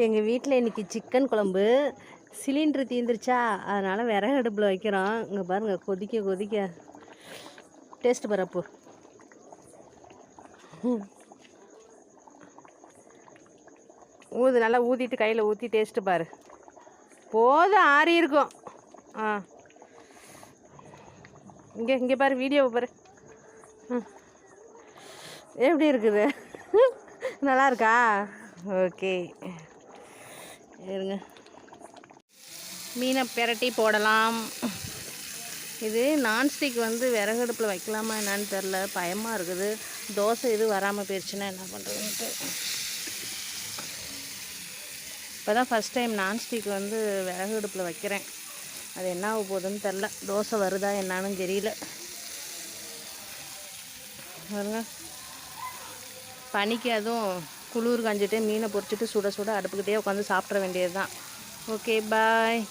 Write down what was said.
எங்கள் வீட்டில் இன்றைக்கி சிக்கன் குழம்பு. சிலிண்ட்ரு தீந்துருச்சா, அதனால் விறகு அடுப்பில் வைக்கிறோம். இங்கே பாருங்கள், கொதிக்க கொதிக்க டேஸ்ட்டு பரப்பு ஊது, நல்லா ஊற்றிட்டு கையில் ஊற்றி டேஸ்ட்டு பாரு. போதும், ஆறி இருக்கும். இங்கே இங்கே பாரு, வீடியோவை பாரு. எப்படி இருக்குது? நல்லா இருக்கா? ஓகே, இருங்க. மீனை பிரட்டி போடலாம். இது நான்ஸ்டிக் விறகு அடுப்பில் வைக்கலாமா என்னான்னு தெரில, பயமாக இருக்குது. தோசை இது வராமல் போயிடுச்சுன்னா என்ன பண்ணுறதுன்ட்டு. இப்போ தான் ஃபஸ்ட் டைம் நான்ஸ்டிக் விறகு அடுப்பில் வைக்கிறேன். அது என்ன ஆக போகுதுன்னு தெரில. தோசை வருதா என்னான்னு தெரியல. பாருங்க, பனிக்கு அதுவும் குளிர் காஞ்சிட்டு மீனை பொரிச்சிட்டு சுட சுட அடுப்புக்கிட்டே உட்காந்து சாப்பிட்ற வேண்டியது தான். ஓகே, பாய்.